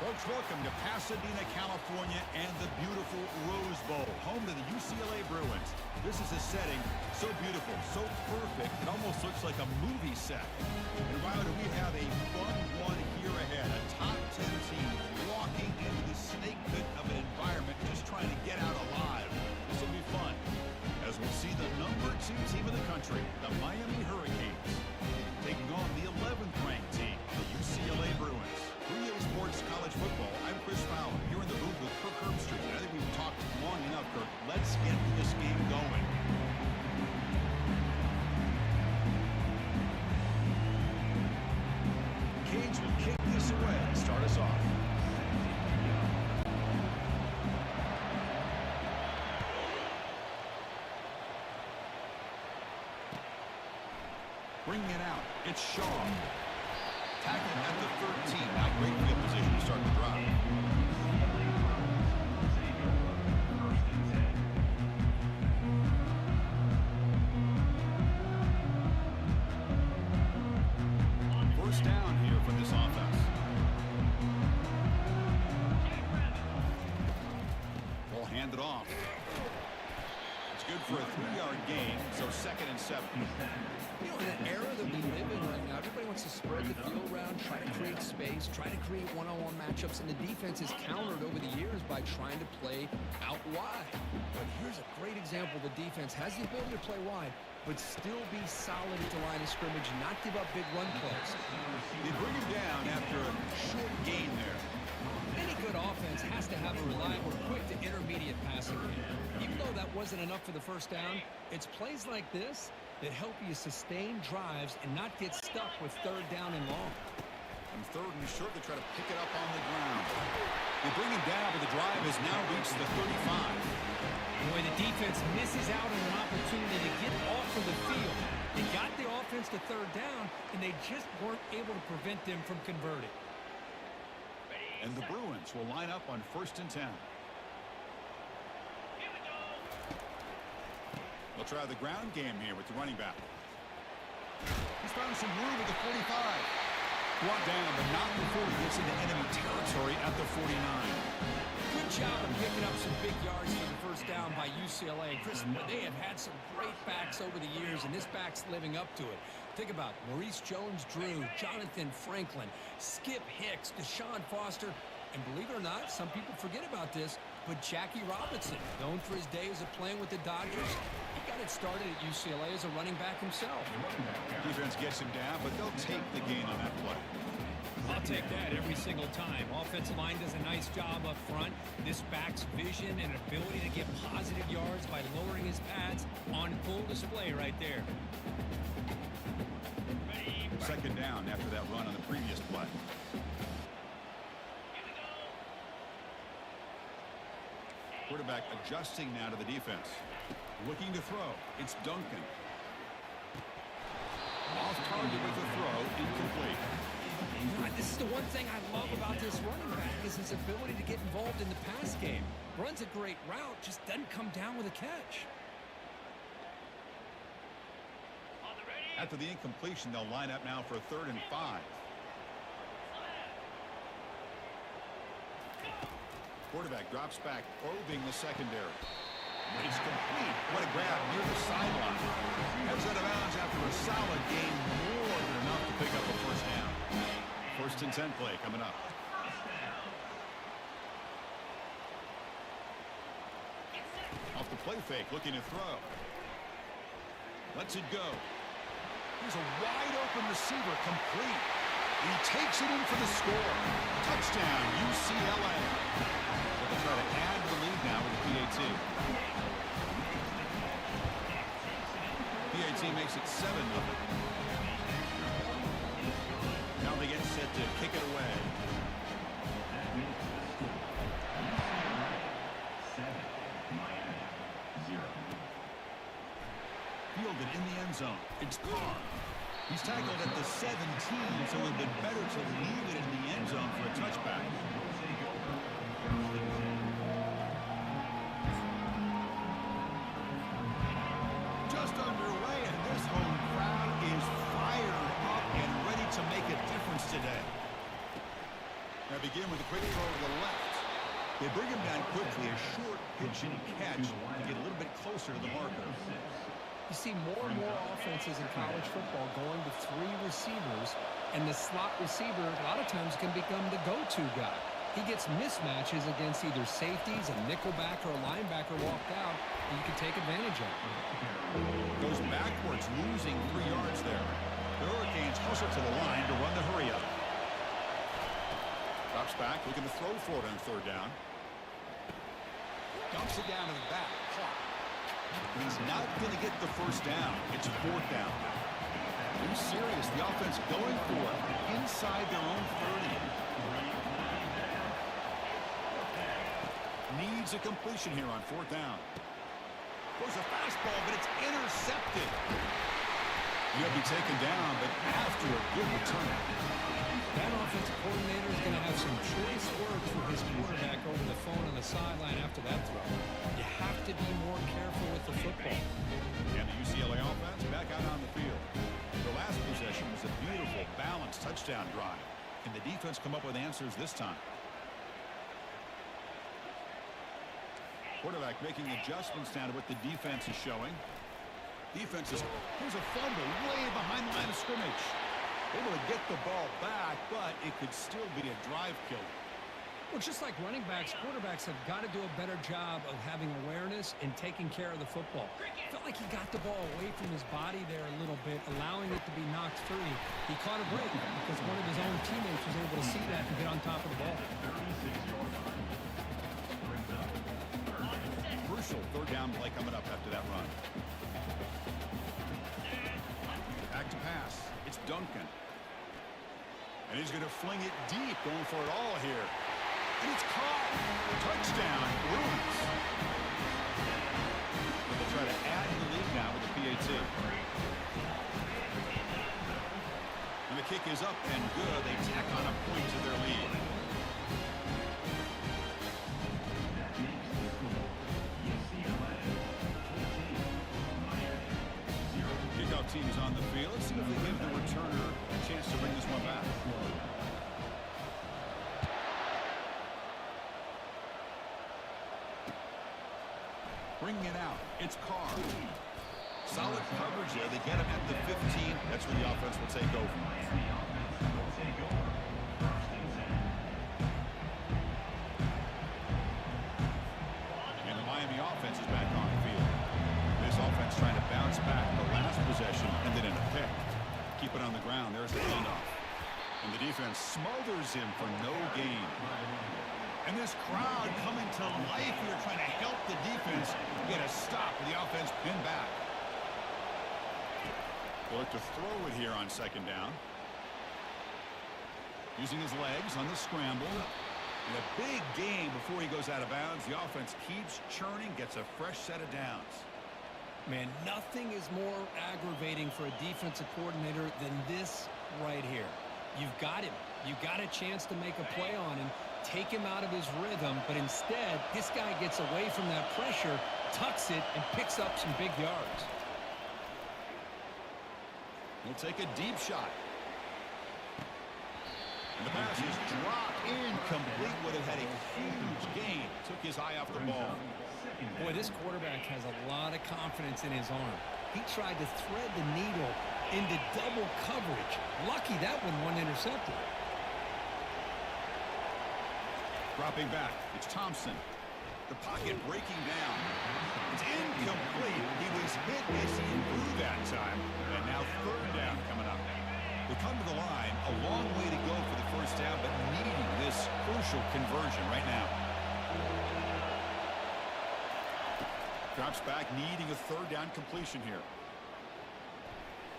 Folks, welcome to Pasadena, California, and the beautiful Rose Bowl, home to the UCLA Bruins. This is a setting so beautiful, so perfect, it almost looks like a movie set. And wow, do we have a fun one here ahead. A top 10 team walking into the snake pit of an environment just trying to get out alive. This will be fun, as we'll see the number 2 team in the country, the Miami Hurricanes, taking on the 11th ranked team, the UCLA Bruins. 3A Sports College Football, I'm Chris Fowler, here in the booth with Kirk Herbstreit. I think we've talked long enough, Kirk. Let's get this game going. Canes will kick this away to start us off. Bringing it out, it's Shaw. Tackling at the 13. Now great field position to start the drive. First down here for this offense. Ball handed off. It's good for a 3-yard gain, so 2nd and 7. You know, in an era that we live in right now, everybody wants to spread the field around, try to create space, try to create one-on-one matchups, and the defense has countered over the years by trying to play out wide. But here's a great example. The defense has the ability to play wide, but still be solid at the line of scrimmage and not give up big run plays. They bring him down after a short gain there. Any good offense has to have a reliable, quick to intermediate passing game. Even though that wasn't enough for the first down, it's plays like this that help you sustain drives and not get stuck with 3rd down and long. On 3rd and short, they try to pick it up on the ground. They bring him down, but the drive has now reached the 35. Boy, the defense misses out on an opportunity to get off of the field. They got the offense to 3rd down, and they just weren't able to prevent them from converting. And the Bruins will line up on 1st and 10. They'll try the ground game here with the running back. He's found some room at the 45. Brought down, but not before he gets into enemy territory at the 49. Good job of picking up some big yards for the first down by UCLA. Chris, they have had some great backs over the years, and this back's living up to it. Think about Maurice Jones-Drew, Jonathan Franklin, Skip Hicks, Deshaun Foster, and believe it or not, some people forget about this, but Jackie Robinson, known for his days of playing with the Dodgers, he got it started at UCLA as a running back himself. Defense gets him down, but they'll take the gain on that play. I'll take that every single time. Offensive line does a nice job up front. This back's vision and ability to get positive yards by lowering his pads on full display right there. 2nd down after that run on the previous play. Quarterback adjusting now to the defense. Looking to throw. It's Duncan. Off target with the throw. Incomplete. This is the one thing I love about this running back is his ability to get involved in the pass game. Runs a great route, just doesn't come down with a catch. After the incompletion, they'll line up now for 3rd and 5. Quarterback drops back, probing the secondary. It's complete. What a grab near the sideline. Heads out of bounds after a solid gain, more than enough to pick up a first down. 1st and 10 play coming up. Off the play fake, looking to throw. Lets it go. Here's a wide-open receiver, complete. And he takes it in for the score. Touchdown, UCLA. They'll try to add the lead now with the PAT. PAT makes it 7-0. Now they get set to kick it away. Fielded in the end zone. It's Carr. He's tackled at the 17, so it would have been better to leave it in the end zone for a touchback. Just underway, and this home crowd is fired up and ready to make a difference today. Now begin with a quick throw to the left. They bring him down quickly, a short pitch and catch to get a little bit closer to the marker. You see more and more offenses in college football going to 3 receivers, and the slot receiver a lot of times can become the go-to guy. He gets mismatches against either safeties, a nickelback, or a linebacker walked out, and you can take advantage of it. Goes backwards, losing 3 yards there. The Hurricanes hustle to the line to run the hurry up. Drops back, looking to throw for it on 3rd down. Dumps it down to the back. He's not going to get the 1st down. It's 4th down. Pretty serious. The offense going for it inside their own 30. Needs a completion here on 4th down. Goes a fastball, but it's intercepted. He'll be taken down, but after a good return. That offensive coordinator is going to have some choice words for his quarterback over the phone on the sideline after that throw. You have to be more careful with the football. And the UCLA offense back out on the field. The last possession was a beautiful, balanced touchdown drive. Can the defense come up with answers this time? Quarterback making adjustments down to what the defense is showing. Defense is, here's a fumble way behind the line of scrimmage. Able to get the ball back, but it could still be a drive killer. Well, just like running backs, quarterbacks have got to do a better job of having awareness and taking care of the football. Felt like he got the ball away from his body there a little bit, allowing it to be knocked free. He caught a break because one of his own teammates was able to see that and get on top of the ball. Crucial 3rd down play coming up after that run. Back to pass. It's Duncan. And he's going to fling it deep, going for it all here. And it's caught. Touchdown, Bruins. They'll try to add to the lead now with the PAT. And the kick is up and good. They tack on a point to their lead. Kickoff team is on the field. Let's see if they give the returner a chance to bring this one back. Bringing it out. It's Carr. Solid coverage there. They get him at the 15. That's where the offense will take over. And the Miami offense is back on the field. This offense trying to bounce back the last possession and then in a pick. Keep it on the ground. There's the handoff. And the defense smothers him for no gain. And this crowd coming to life here, trying to help the defense get a stop with the offense pinned back. They'll look to throw it here on 2nd down. Using his legs on the scramble. And a big gain before he goes out of bounds. The offense keeps churning, gets a fresh set of downs. Man, nothing is more aggravating for a defensive coordinator than this right here. You've got him. You've got a chance to make a play on him, take him out of his rhythm, but instead, this guy gets away from that pressure, tucks it, and picks up some big yards. He'll take a deep shot. And the pass is dropped incomplete. Would have had a huge gain. Took his eye off the ball. Boy, this quarterback has a lot of confidence in his arm. He tried to thread the needle into double coverage. Lucky that one wasn't intercepted. Dropping back. It's Thompson. The pocket breaking down. It's incomplete. He was hit as he threw that time. And now 3rd down coming up. They come to the line. A long way to go for the 1st down, but needing this crucial conversion right now. Drops back, needing a 3rd down completion here.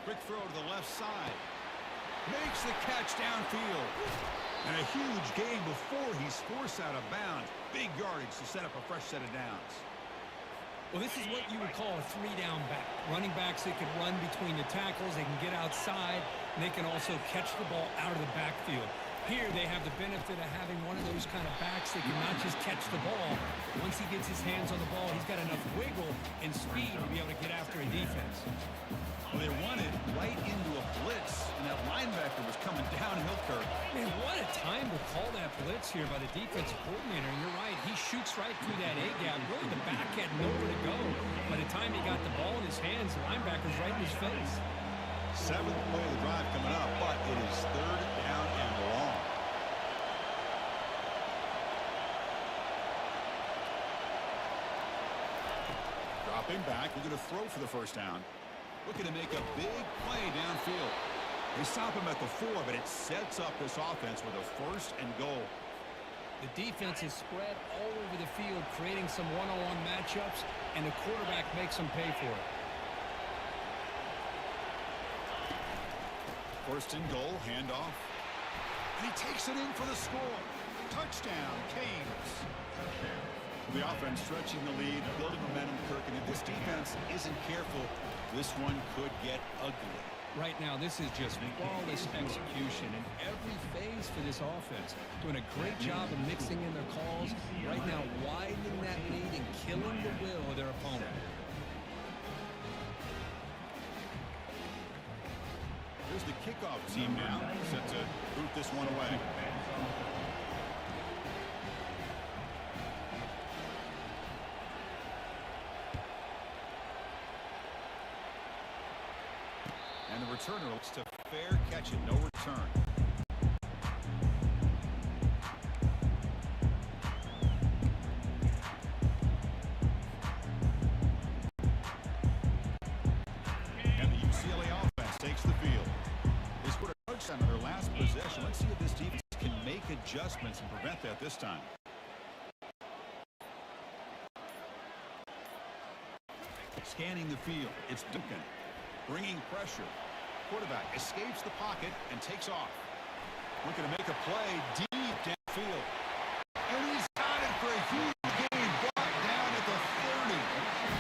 Quick throw to the left side. Makes the catch downfield. And a huge gain before he's forced out of bounds. Big yardage to set up a fresh set of downs. Well, this is what you would call a 3-down back. Running backs that can run between the tackles, they can get outside, and they can also catch the ball out of the backfield. Here they have the benefit of having one of those kind of backs that can not just catch the ball. Once he gets his hands on the ball, he's got enough wiggle and speed to be able to get after a defense. Well, they run it right into a blitz, and that linebacker was coming downhill, Kirk. Man, what a time to call that blitz here by the defensive coordinator. And you're right, he shoots right through that A-gap. Really, the back had nowhere to go. By the time he got the ball in his hands, the linebacker's right in his face. 7th play of the drive coming up, but it is 3rd down and long. Dropping back, we're going to throw for the first down. Looking to make a big play downfield. They stop him at the 4, but it sets up this offense with a 1st and goal. The defense is spread all over the field, creating some one-on-one matchups, and the quarterback makes them pay for it. 1st and goal, handoff. And he takes it in for the score. Touchdown, Canes. The offense stretching the lead, building momentum, Kirk, and if this defense isn't careful, this one could get ugly. Right now, this is just flawless execution in every phase for this offense. Doing a great job of mixing in their calls. Right now, widening that lead and killing the will of their opponent. Here's the kickoff team now, set to boot this one away. And the returner looks to fair catch it, no return. And the UCLA offense takes the field. They scored a touchdown on their last possession. Let's see if this defense can make adjustments and prevent that this time. Scanning the field, it's Duncan. Bringing pressure. Quarterback escapes the pocket and takes off. Looking to make a play deep downfield. And he's got it for a huge gain. Brought down at the 30.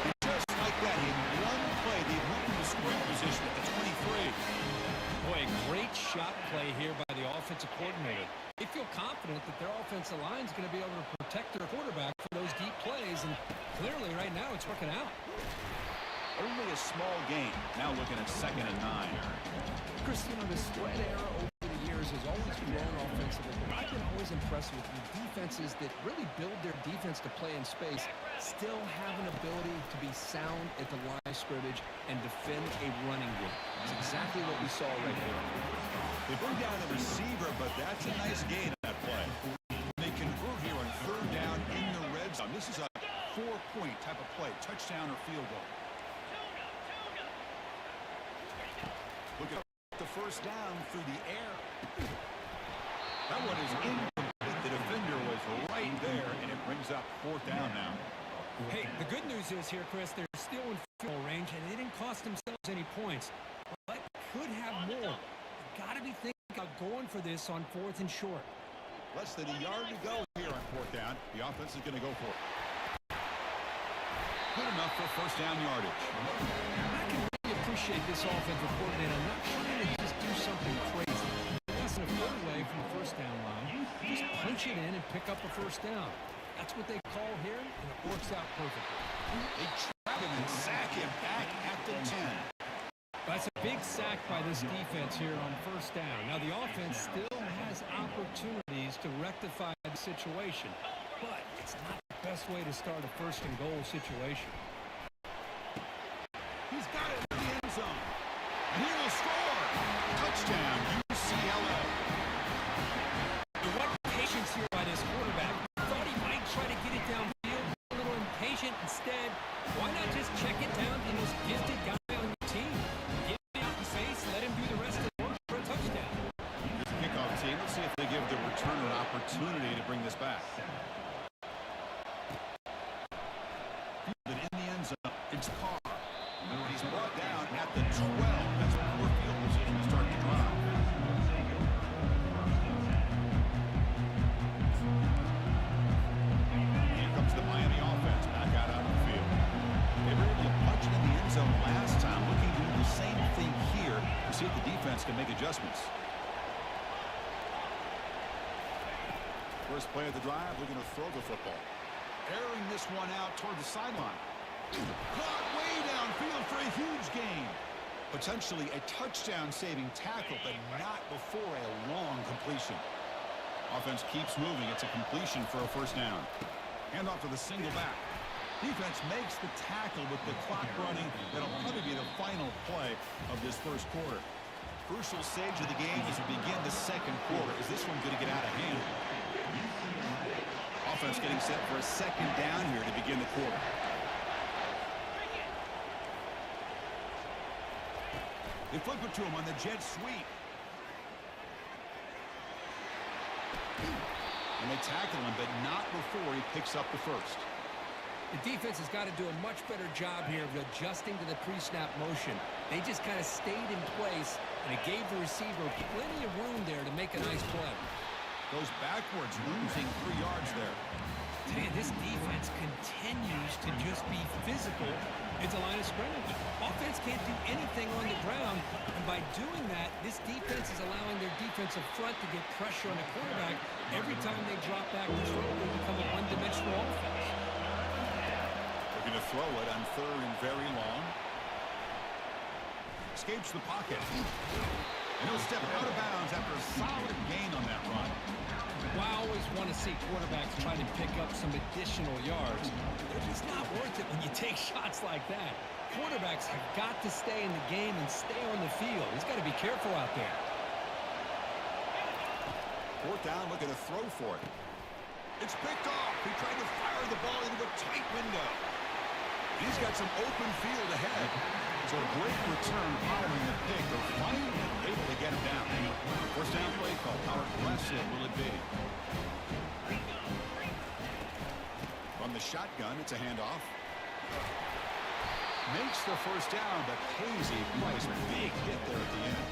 And just like that, in one play, they moved into scoring position at the 23. Boy, a great shot play here by the offensive coordinator. They feel confident that their offensive line is going to be able to protect their quarterback for those deep plays, and clearly right now it's working out. Only a small gain. Now looking at 2nd and 9. Chris, you know, the spread era over the years has always grown offensively, but I've been always impressed with the defenses that really build their defense to play in space, still have an ability to be sound at the line of scrimmage and defend a running game. That's exactly what we saw right here. They bring down the receiver, but that's a nice gain on that play. They convert here on 3rd down in the red zone. This is a 4-point type of play, touchdown or field goal. Look at the first down through the air. That one is incomplete. The defender was right there, and it brings up 4th down now. Hey, the good news is here, Chris, they're still in field goal range, and they didn't cost themselves any points. But could have more. Got to be thinking about going for this on 4th and short. Less than a yard to go here on 4th down. The offense is going to go for it. Good enough for 1st down yardage. I can really appreciate this offensive coordinator not trying to just do something crazy. Less than a foot away from the 1st down line. Just punch it in and pick up a 1st down. That's what they call here, and it works out perfectly. They trap him and sack him back at the 10. That's a big sack by this defense here on 1st down. Now, the offense still has opportunities to rectify the situation, but it's not the best way to start a 1st and goal situation. He's got it in the end zone. And he will score. Touchdown, UCLA. What patience here by this quarterback. Thought he might try to get it downfield, a little impatient. Instead, why not just check it down to the most gifted guy on your team? Get it out in face, let him do the rest of the work for a touchdown. Here's the kickoff team. Let's see if they give the returner an opportunity to bring this back. Fielded in the end zone. It's Carr. He's brought down at the 12. That's a poor field position to start the drive. Here comes the Miami offense back out onto the field. They were able to punch it in the end zone last time, looking to do the same thing here to see if the defense can make adjustments. First play of the drive, looking to throw the football. Airing this one out toward the sideline. Caught way downfield for a huge gain. Potentially a touchdown-saving tackle, but not before a long completion. Offense keeps moving. It's a completion for a first down. Handoff to the single back. Defense makes the tackle with the clock running. That'll probably be the final play of this first quarter. Crucial stage of the game as we begin the second quarter. Is this one going to get out of hand? Offense getting set for a second down here to begin the quarter. They flip it to him on the jet sweep. And they tackle him, but not before he picks up the first. The defense has got to do a much better job here of adjusting to the pre-snap motion. They just kind of stayed in place, and it gave the receiver plenty of room there to make a nice play. Goes backwards, losing 3 yards there. Man, this defense continues to just be physical at the line of scrimmage. Offense can't do anything on the ground, and by doing that, this defense is allowing their defensive front to get pressure on the quarterback. Every time they drop back to throw, they become a one-dimensional offense. Looking to throw it on 3rd and very long. Escapes the pocket. And he'll step out of bounds after a solid gain on that run. Well, I always want to see quarterbacks try to pick up some additional yards. They're just not worth it when you take shots like that. Quarterbacks have got to stay in the game and stay on the field. He's got to be careful out there. 4th down, looking to throw for it. It's picked off. He tried to fire the ball into a tight window. He's got some open field ahead. So a great return following the pick. They're finally able to get him down. First down play call. How aggressive will it be? From the shotgun, it's a handoff. Makes the first down, but pays a price. Big hit there at the end.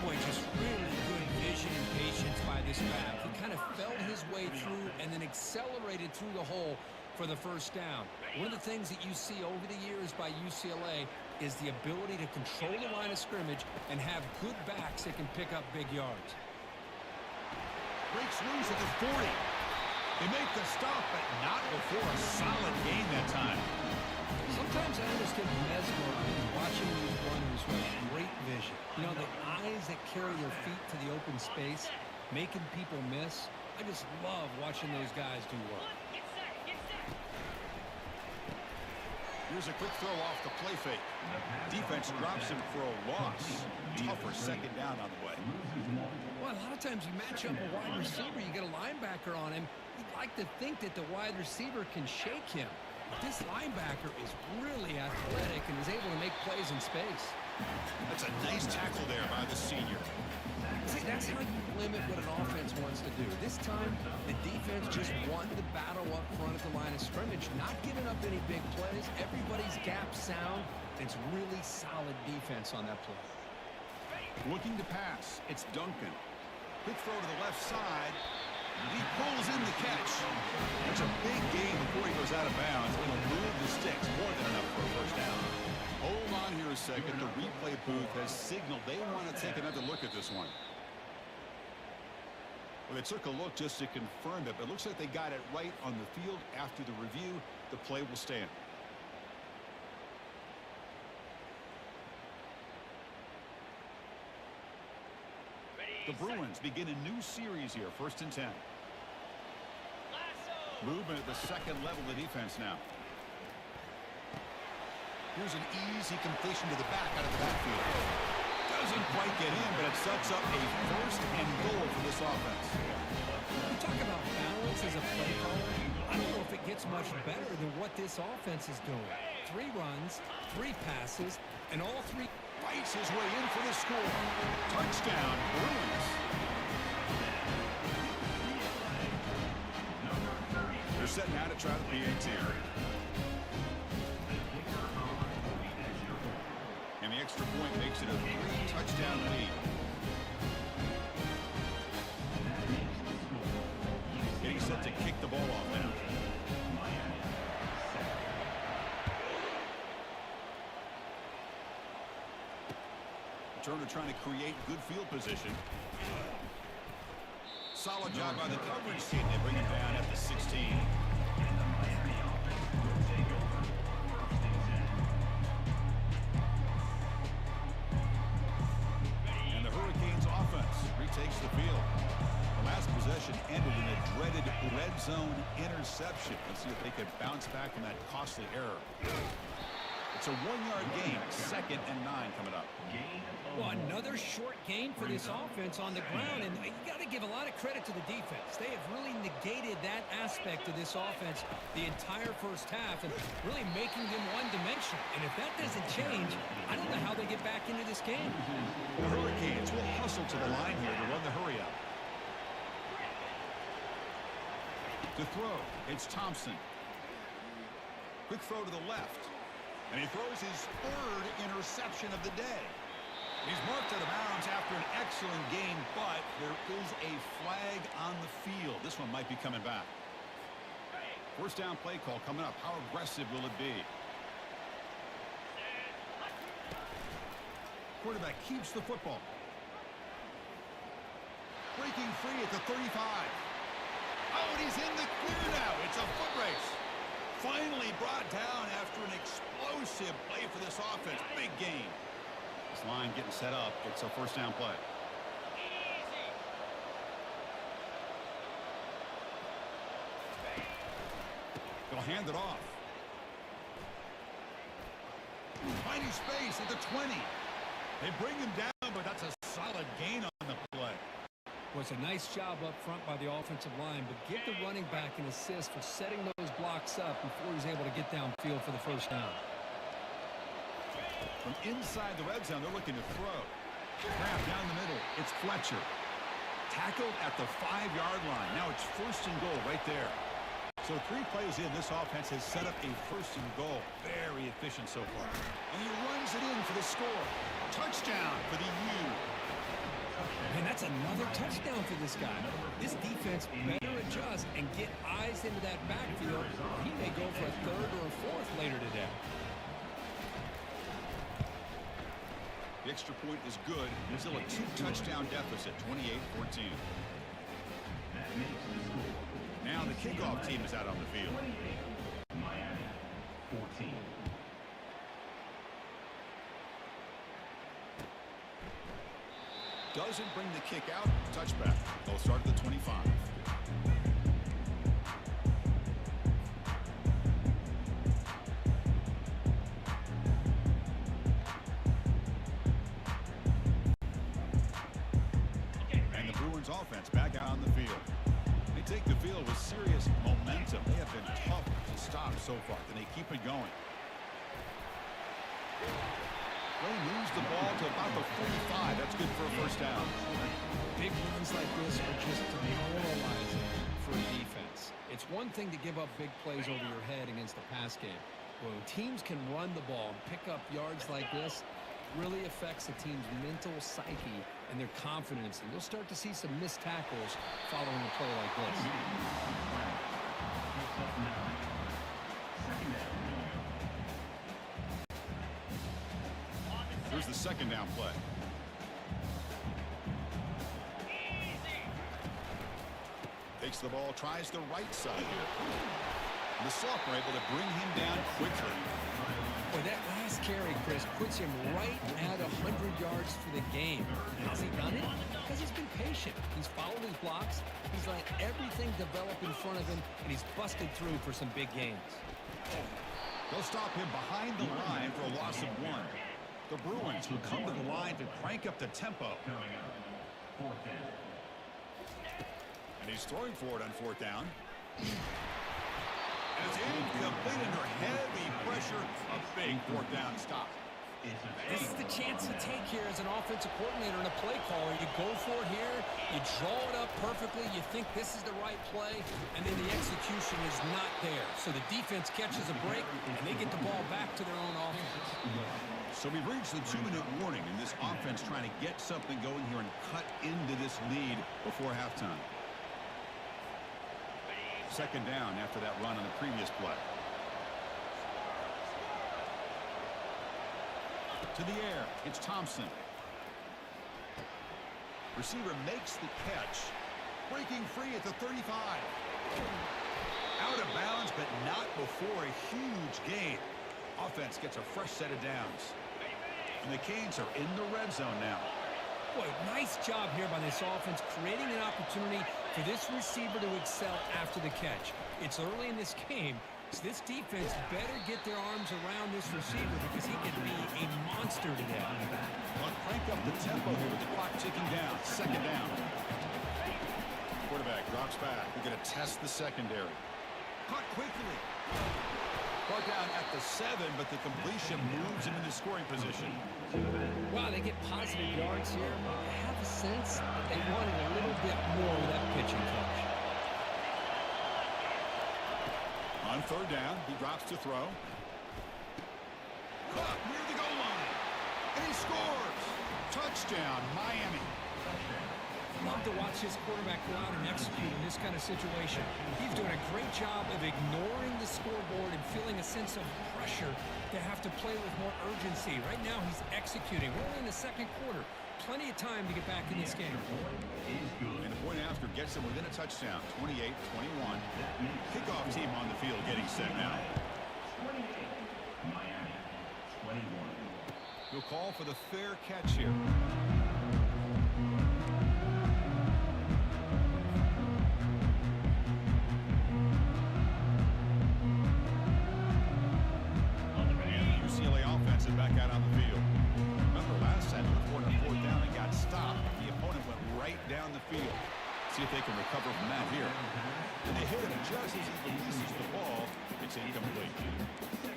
Boy, just really good vision and patience by this back. He kind of felt his way through and then accelerated through the hole for the first down. One of the things that you see over the years by UCLA is the ability to control the line of scrimmage and have good backs that can pick up big yards. Breaks loose at the 40. They make the stop, but not before a solid gain that time. Sometimes I just get mesmerized watching these runners with great vision. You know, the eyes that carry their feet to the open space, making people miss. I just love watching those guys do work. Here's a quick throw off the play fake. Defense drops him for a loss. Tougher second down on the way. Well, a lot of times you match up a wide receiver, you get a linebacker on him. You'd like to think that the wide receiver can shake him. But this linebacker is really athletic and is able to make plays in space. That's a nice tackle there by the senior. See, that's how you limit what an offense wants to do. This time, the defense just won the battle up front at the line of scrimmage, not giving up any big plays. Everybody's gap sound. It's really solid defense on that play. Looking to pass. It's Duncan. Quick throw to the left side. He pulls in the catch. That's a big gain before he goes out of bounds. It'll move the sticks. More than enough for a first down. Hold on here a second. The replay booth has signaled they want to take another look at this one. Well, they took a look just to confirm it, but it looks like they got it right on the field. After the review, the play will stand. The Bruins begin a new series here, 1st and 10. Movement at the second level of the defense now. Here's an easy completion to the back out of the backfield. Doesn't quite get in, but it sets up a 1st and goal for this offense. You talk about balance as a play caller. I don't know if it gets much better than what this offense is doing. 3 runs, 3 passes, and all 3 fights his way in for the score. Touchdown, Bruins. They're setting out to try the PAT. And the extra point makes it a 3-touchdown lead. Getting set to kick the ball off now. Turner trying to create good field position. Solid job by the coverage team. They bring him down at the 16. takes the field. The last possession ended in a dreaded red zone interception. Let's see if they can bounce back from that costly error. It's a 1-yard gain. 2nd and 9 coming up. Well, another short gain for this offense on the ground, and you got to give a lot of credit to the defense. They have really negated that aspect of this offense the entire first half and really making them one-dimensional. And if that doesn't change, I don't know how they get back into this game. The Hurricanes will hustle to the line here to run the hurry up. To throw, it's Thompson. Quick throw to the left. And he throws his 3rd interception of the day. He's marked out of bounds after an excellent game, but there is a flag on the field. This one might be coming back. First down play call coming up. How aggressive will it be? Quarterback keeps the football. Breaking free at the 35. Oh, and he's in the clear now. It's a foot race. Finally brought down after an explosive play for this offense. Big gain. This line getting set up. It's a first down play. They'll hand it off. Finding space at the 20. They bring him down, but that's a solid gain on the play. Well, it's a nice job up front by the offensive line, but give the running back an assist for setting those blocks up before he's able to get downfield for the first down. From inside the red zone, they're looking to throw. Grab down the middle. It's Fletcher. Tackled at the 5-yard line. Now it's 1st and goal right there. So 3 plays in, this offense has set up a 1st and goal. Very efficient so far. And he runs it in for the score. Touchdown for the U. And that's another touchdown for this guy. This defense better adjust and get eyes into that backfield. He may go for a 3rd or a 4th later today. The extra point is good. There's still a 2-touchdown deficit, 28-14. Now the kickoff team is out on the field. Doesn't bring the kick out. Touchback. They'll start at the 25. And the Bruins offense back out on the field. They take the field with serious momentum. They have been tough to stop so far. Can they keep it going? They moves the ball to about the 45. That's good for a first down. Big runs like this are just demoralizing for a defense. It's one thing to give up big plays over your head against the pass game. When teams can run the ball and pick up yards like this, it really affects the team's mental psyche and their confidence. And you'll start to see some missed tackles following a play like this. Here's the 2nd down play. Takes the ball, tries the right side here. The Sophomore able to bring him down quickly. Boy, that last carry, Chris, puts him right at 100 yards for the game. How's he done it? Because he's been patient. He's followed his blocks. He's let everything develop in front of him, and he's busted through for some big gains. They'll stop him behind the line for a loss of 1. The Bruins will come to the line to crank up the tempo. And he's throwing for it on 4th down. And it's incomplete under heavy pressure. A big 4th down stop. This is the chance you take here as an offensive coordinator and a play caller. You go for it here, you draw it up perfectly, you think this is the right play, and then the execution is not there. So the defense catches a break, and they get the ball back to their own offense. So we've reached the 2-minute warning, and this offense trying to get something going here and cut into this lead before halftime. 2nd down after that run on the previous play. To the air, it's Thompson. Receiver makes the catch. Breaking free at the 35. Out of bounds, but not before a huge gain. Offense gets a fresh set of downs. And the Canes are in the red zone now. Boy, nice job here by this offense, creating an opportunity for this receiver to excel after the catch. It's early in this game, so this defense better get their arms around this receiver because he could be a monster today. Well, crank up the tempo here with the clock ticking down. Second down. Quarterback drops back. We're going to test the secondary. Caught quickly. Brought down at the 7, but the completion moves him into scoring position. Wow, they get positive yards here. I have a sense that they wanted a little bit more with that pitching coach. On third down, he drops to throw. Caught near the goal line. And he scores. Touchdown, Miami. Love to watch this quarterback go out and execute in this kind of situation. He's doing a great job of ignoring the scoreboard and feeling a sense of pressure to have to play with more urgency. Right now, he's executing. We're only in the second quarter. Plenty of time to get back in this game. And the point after gets him within a touchdown, 28-21. Kickoff team on the field getting set now. He'll call for the fair catch here. UCLA offense is back out on the field. Remember last time, they were on fourth down and got stopped. The opponent went right down the field. See if they can recover from that here. And they hit him just as he releases the ball. It's incomplete.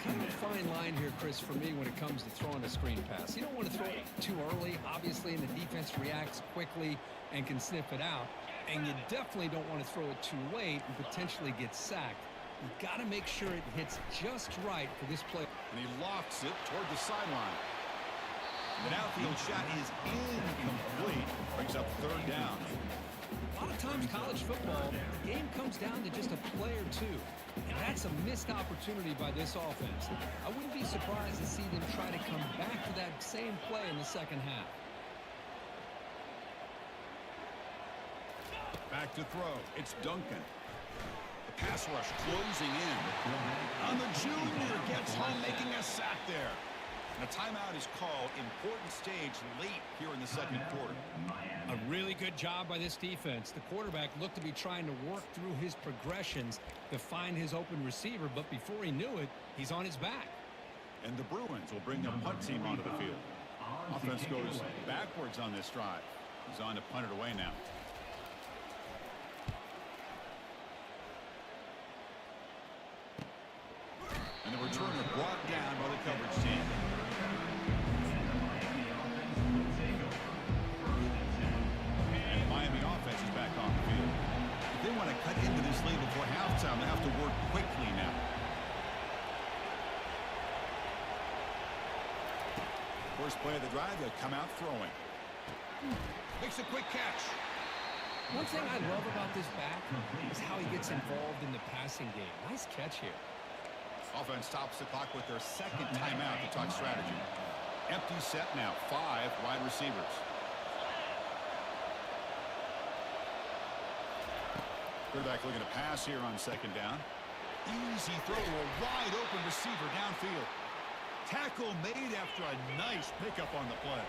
Kind of a fine line here, Chris, for me when it comes to throwing a screen pass. You don't want to throw it too early, obviously, and the defense reacts quickly and can sniff it out. And you definitely don't want to throw it too late and potentially get sacked. You've got to make sure it hits just right for this play. And he lofts it toward the sideline. An outfield shot is incomplete. Brings up third down. A lot of times college football, the game comes down to just a play or two. And that's a missed opportunity by this offense. I wouldn't be surprised to see them try to come back to that same play in the second half. Back to throw. It's Duncan. The pass rush closing in. On the junior gets home, making a sack there. And a timeout is called. Important stage late here in the second quarter. A really good job by this defense. The quarterback looked to be trying to work through his progressions to find his open receiver, but before he knew it, he's on his back. And the Bruins will bring the punt team onto the field. Offense goes backwards on this drive. He's on to punt it away now. And the returner brought down by the coverage team. And the Miami offense is back on the field. If they want to cut into this lead before halftime, they have to work quickly now. First play of the drive, they'll come out throwing. Makes a quick catch. One thing I love about this back is how he gets involved in the passing game. Nice catch here. Offense stops the clock with their second timeout to talk strategy. Empty set now, 5 wide receivers. Quarterback looking to pass here on second down. Easy throw to a wide open receiver downfield. Tackle made after a nice pickup on the play.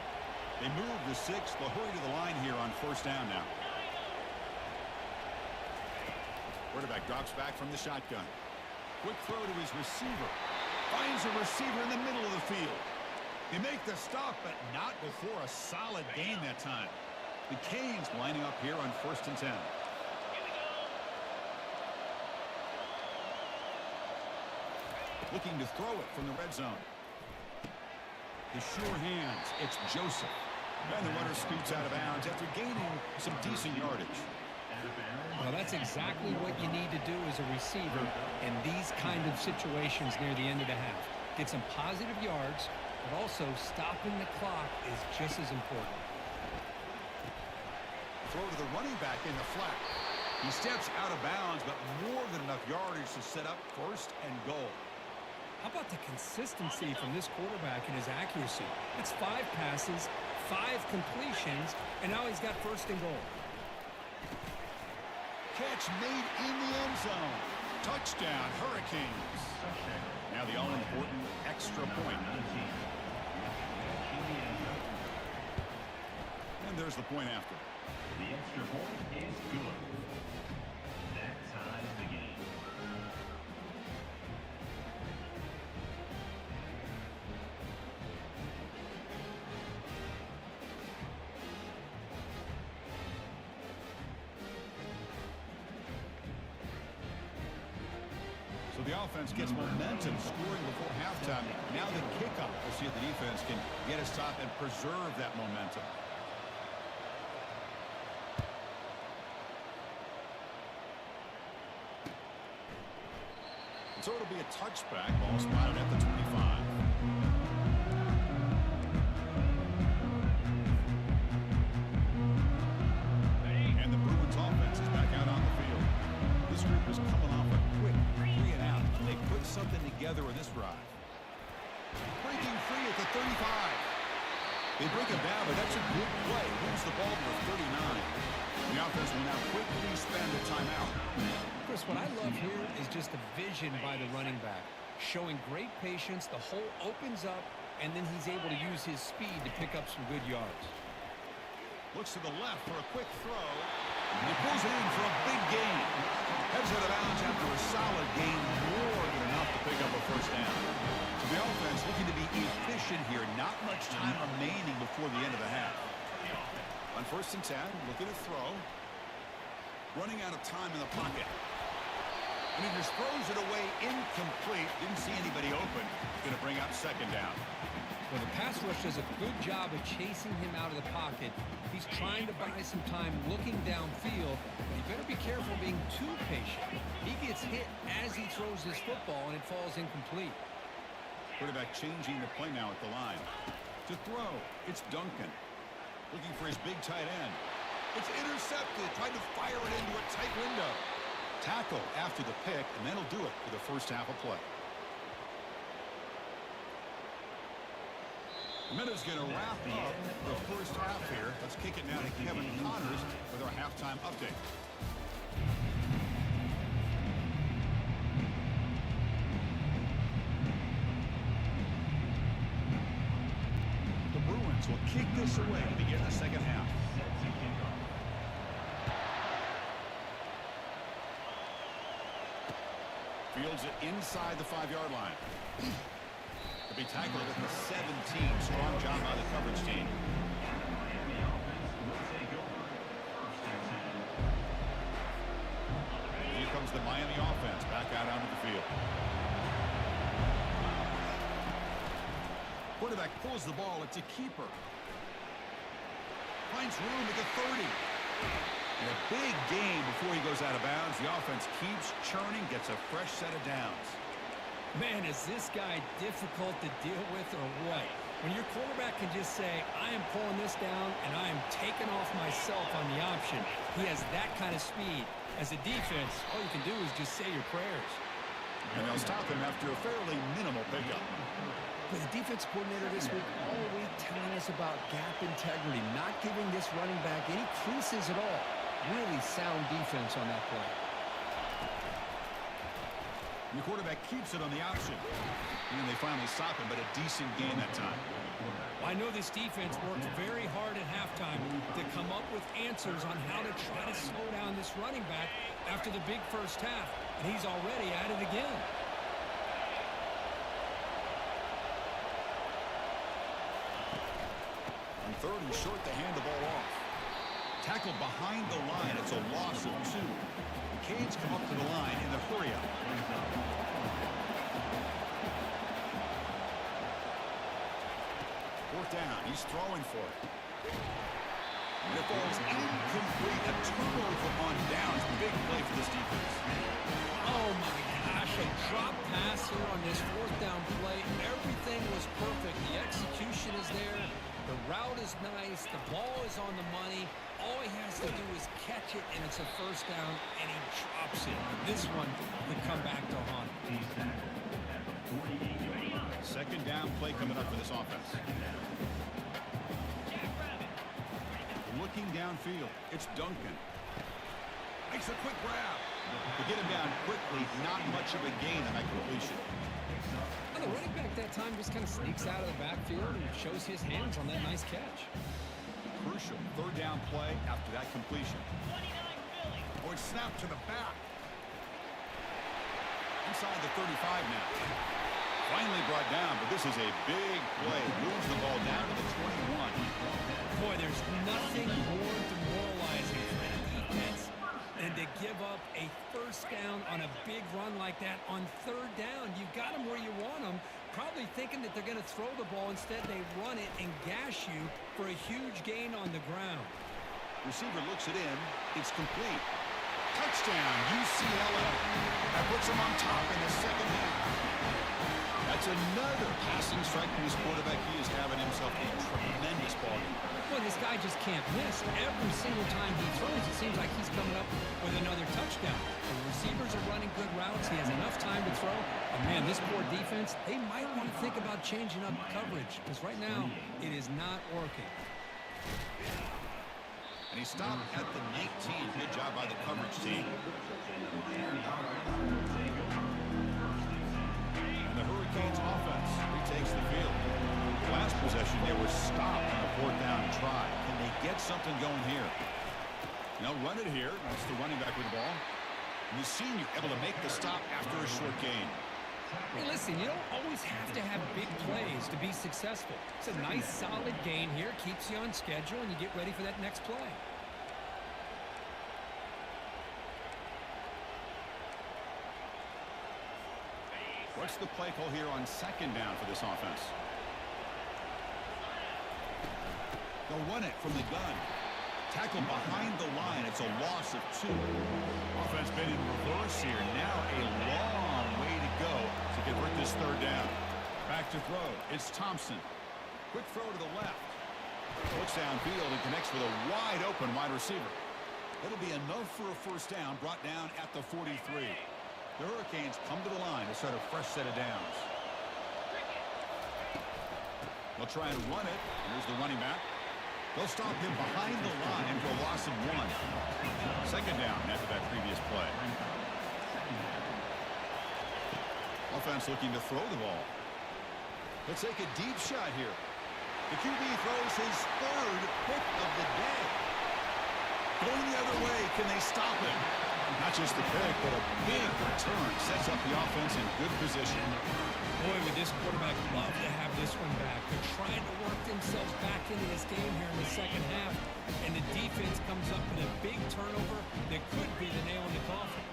They move the 6. They'll hurry to the line here on first down now. Quarterback drops back from the shotgun. Quick throw to his receiver. Finds a receiver in the middle of the field. They make the stop, but not before a solid gain that time. The Canes lining up here on first and 10. Looking to throw it from the red zone. The sure hands. It's Joseph. And the runner scoots out of bounds after gaining some decent yardage. Well, that's exactly what you need to do as a receiver in these kind of situations near the end of the half. Get some positive yards, but also stopping the clock is just as important. Throw to the running back in the flat. He steps out of bounds, but more than enough yardage to set up first and goal. How about the consistency from this quarterback and his accuracy? That's 5 passes, 5 completions, and now he's got first and goal. Catch made in the end zone. Touchdown, Hurricanes. Now the all-important extra point. And And there's the point after. The extra point is good. That ties the game. So the offense gets momentum scoring before halftime. Now the kickoff. We'll see if the defense can get a stop and preserve that momentum. So it'll be a touchback. Ball spotted at the 25. And the Bruins offense is back out on the field. This group is coming off a quick 3-and-out. Can they put something together in this drive? Breaking free at the 35. They break it down, but that's a good play. Moves the ball to the 39. The offense will now quickly spend a timeout. Chris, what I love here is just the vision by the running back. Showing great patience, the hole opens up, and then he's able to use his speed to pick up some good yards. Looks to the left for a quick throw. And he pulls it in for a big gain. Heads out of bounds after a solid gain, more than enough to pick up a first down. So the offense looking to be efficient here. Not much time remaining before the end of the half. On 1st and 10, looking to throw. Running out of time in the pocket. And he just throws it away incomplete. Didn't see anybody open. Going to bring up 2nd down. Well, the pass rush does a good job of chasing him out of the pocket. He's trying to buy some time looking downfield, but he better be careful being too patient. He gets hit as he throws his football, and it falls incomplete. Quarterback changing the play now at the line. To throw, it's Duncan. Looking for his big tight end. It's intercepted, trying to fire it into a tight window. Tackle after the pick, and that'll do it for the first half of play. The minute's going to wrap up the first half here. Let's kick it now to Kevin Connors with our halftime update. The Bruins will kick this away to begin the second half. Fields it inside the 5-yard line. To be tackled at the 17. Strong job by the coverage team. Here comes the Miami offense back out onto the field. Quarterback pulls the ball. It's a keeper. Finds room at the 30. And a big gain before he goes out of bounds. The offense keeps churning, gets a fresh set of downs. Man, is this guy difficult to deal with or what? When your quarterback can just say, I am pulling this down and I am taking off myself on the option. He has that kind of speed. As a defense, all you can do is just say your prayers. And they'll stop him after a fairly minimal pickup. With the defense coordinator this week all week telling us about gap integrity, not giving this running back any creases at all. Really sound defense on that play. And the quarterback keeps it on the option. And they finally stop him, but a decent gain that time. I know this defense worked very hard at halftime to come up with answers on how to try to slow down this running back after the big first half. And he's already at it again. On 3rd and short, they hand the ball off. Tackled behind the line. It's a loss of 2. The Canes come up to the line in the hurry-up. 4th down. He's throwing for it. And it falls incomplete. A turnover on downs. Big play for this defense. Oh, my gosh. A drop pass here on this 4th down play. Everything was perfect. The execution is there. The route is nice. The ball is on the money. All he has to do is catch it, and it's a 1st down, and he drops it. This one could come back to haunt him. 2nd down play coming up for this offense. Looking downfield, it's Duncan. Makes a quick grab. To get him down quickly, not much of a gain on that completion. And the running back that time just kind of sneaks out of the backfield and shows his hands on that nice catch. crucial third down play after that completion. Oh, it's snapped to the back. Inside the 35 now. Finally brought down, but this is a big play. Moves the ball down to the 21. Boy, there's nothing more demoralizing for a defense than to give up a first down on a big run like that on third down. You've got them where you want them, probably thinking that they're going to throw the ball. Instead, they run it and gash you for a huge gain on the ground. Receiver looks it in. It's complete. Touchdown, UCLA. That puts them on top in the second half. That's another passing strike from his quarterback. He is having himself a tremendous ball game. Well, this guy just can't miss. Every single time he throws, it seems like he's coming up with another touchdown. The receivers are running good routes. He has enough time to throw. And, man, this poor defense, they might want to think about changing up coverage because right now it is not working. And he stopped at the 19. Good job by the coverage team. And the Hurricanes offense retakes the field. Last possession, they were stopped on a fourth down try. Can they get something going here? They'll run it here. That's the running back with the ball. And the senior able to make the stop after a short gain. Hey, listen, you don't always have to have big plays to be successful. It's a nice, solid gain here. Keeps you on schedule, and you get ready for that next play. What's the play call here on second down for this offense? They'll run it from the gun. Tackle behind the line. It's a loss of 2. Offense been in reverse here. Now a long way to go to convert this third down. Back to throw. It's Thompson. Quick throw to the left. Looks downfield and connects with a wide open wide receiver. It'll be enough for a first down, brought down at the 43. The Hurricanes come to the line to start a fresh set of downs. They'll try and run it. Here's the running back. They'll stop him behind the line for a loss of 1. Second down after that previous play. Offense looking to throw the ball. Let's take a deep shot here. The QB throws his third pick of the day. Going the other way, can they stop him? Not just the pick, but a big return. Sets up the offense in good position. Boy, would this quarterback love to have this one back. They're trying to work themselves back into this game here in the second half, and the defense comes up with a big turnover that could be the nail in the coffin.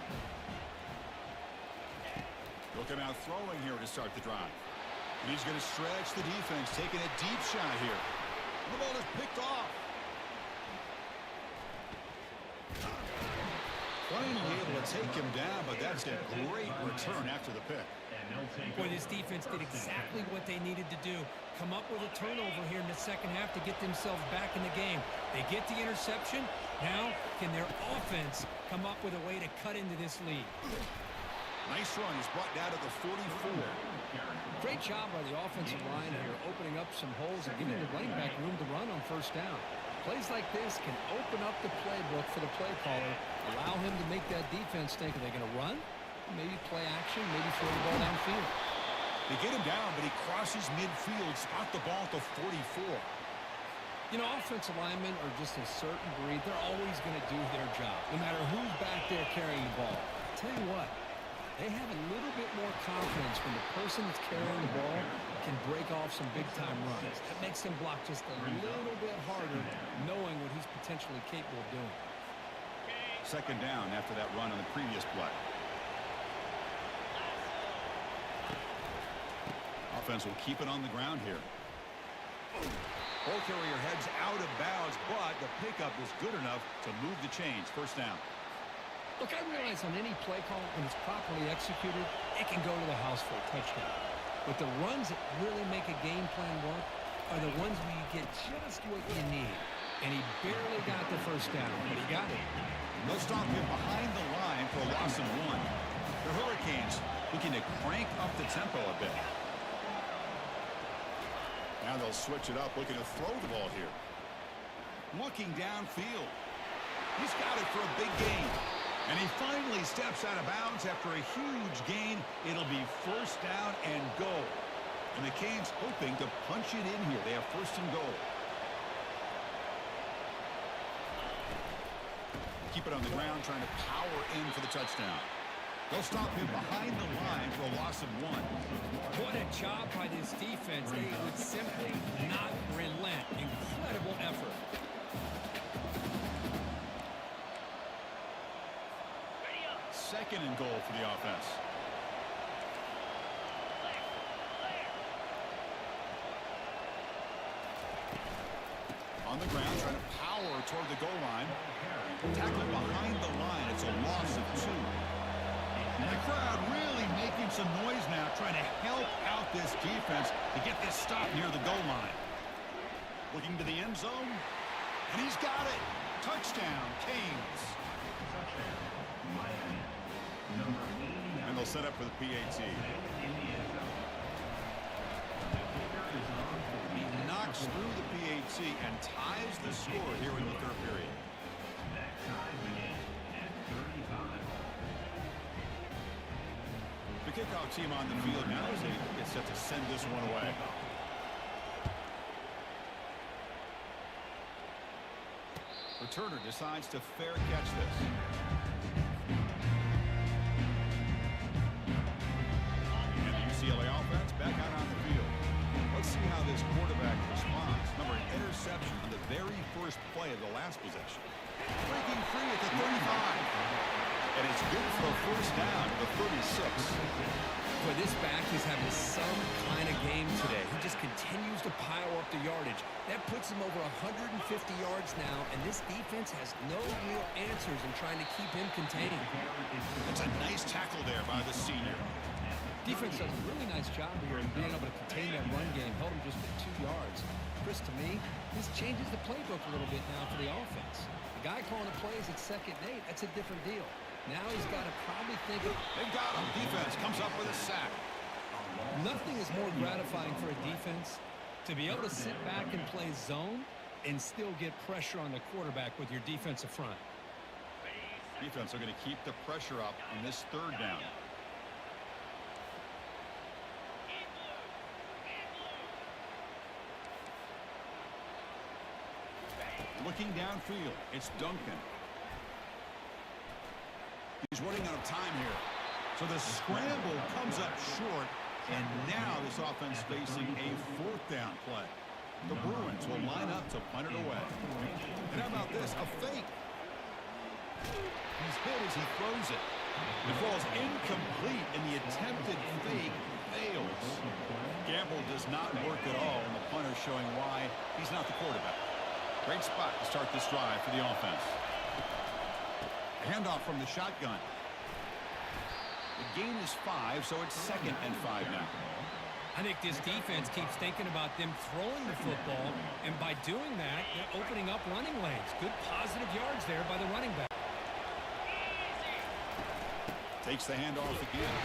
Looking out throwing here to start the drive. And he's going to stretch the defense, taking a deep shot here. The ball is picked off. Finally able to take him down, but that's a great return after the pick. Boy, this defense did exactly what they needed to do. Come up with a turnover here in the second half to get themselves back in the game. They get the interception. Now, can their offense come up with a way to cut into this lead? Nice run. He's brought down to the 44. Great job by the offensive line here, opening up some holes and giving the running back room to run on first down. Plays like this can open up the playbook for the play caller, allow him to make that defense think, are they going to run? Maybe play action, maybe throw the ball downfield. They get him down, but he crosses midfield, spot the ball at the 44. You know, offensive linemen are just a certain breed. They're always going to do their job, no matter who's back there carrying the ball. I'll tell you what, they have a little bit more confidence when the person that's carrying the ball can break off some big-time runs. That makes them block just a little bit harder, knowing what he's potentially capable of doing. Second down after that run on the previous play. Offense will keep it on the ground here. Ball carrier heads out of bounds, but the pickup is good enough to move the chains. First down. Look, I realize on any play call, when it's properly executed, it can go to the house for a touchdown. But the runs that really make a game plan work are the ones where you get just what you need. And he barely got the first down, but he got it. They'll stop him behind the line for a loss of 1. The Hurricanes looking to crank up the tempo a bit. Now they'll switch it up, looking to throw the ball here. Looking downfield. He's got it for a big gain. And he finally steps out of bounds after a huge gain. It'll be first down and goal. And the Canes hoping to punch it in here. They have first and goal. keep it on the ground, trying to power in for the touchdown. They'll stop him behind the line for a loss of 1. What a job by this defense. They would simply not relent. Incredible effort. Second and goal for the offense. On the ground, trying to power toward the goal line. Tackled behind the line. It's a loss of 2. And the crowd really making some noise now, trying to help out this defense to get this stop near the goal line. Looking to the end zone. And he's got it. Touchdown, Canes. And they'll set up for the PAT. He knocks through the PAT and ties the score here in the third period. The kickoff team on the field now as they get set to send this one away. Returner decides to fair catch this. And the UCLA offense back out on the field. Let's see how this quarterback responds. Remember, an interception on the very first play of the last possession. Breaking free at the 35. And it's good for a first down at the 36. Boy, this back is having some kind of game today. He just continues to pile up the yardage. That puts him over 150 yards now, and this defense has no real answers in trying to keep him contained. That's a nice tackle there by the senior. Defense does a really nice job here in being able to contain that run game. Held him just for 2 yards. Chris, to me, this changes the playbook a little bit now for the offense. The guy calling the plays at 2nd and 8, that's a different deal. Now he's got to probably think of... They've got him. Defense comes up with a sack. Nothing is more gratifying for a defense to be able to sit back and play zone and still get pressure on the quarterback with your defensive front. Defense are going to keep the pressure up on this 3rd down. Looking downfield, it's Duncan. He's running out of time here. So the scramble comes up short, and now this offense facing a 4th down play. The Bruins will line up to punt it away. And how about this? A fake. He's hit as he throws it. It falls incomplete, and the attempted fake fails. Gamble does not work at all, and the punter showing why he's not the quarterback. Great spot to start this drive for the offense. Handoff from the shotgun. The gain is 5, so it's 2nd and 5 now. I think this defense keeps thinking about them throwing the football, and by doing that, they're opening up running lanes. Good positive yards there by the running back. Takes the handoff again.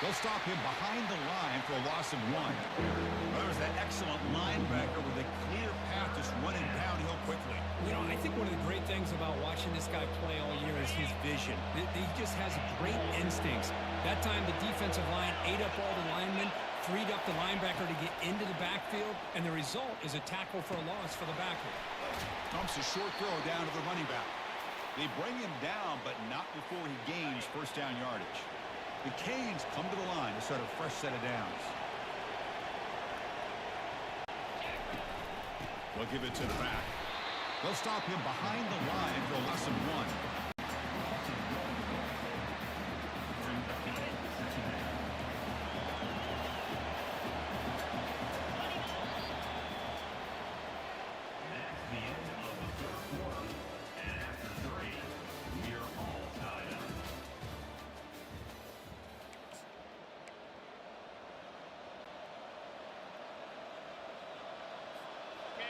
They'll stop him behind the line for a loss of 1. Well, there's that excellent linebacker with a clear path just running downhill quickly. You know, I think one of the great things about watching this guy play all year is his vision. He just has great instincts. That time the defensive line ate up all the linemen, freed up the linebacker to get into the backfield, and the result is a tackle for a loss for the backer. Dumps a short throw down to the running back. They bring him down, but not before he gains first down yardage. The Canes come to the line to start a fresh set of downs. They'll give it to the back. They'll stop him behind the line for a loss of 1.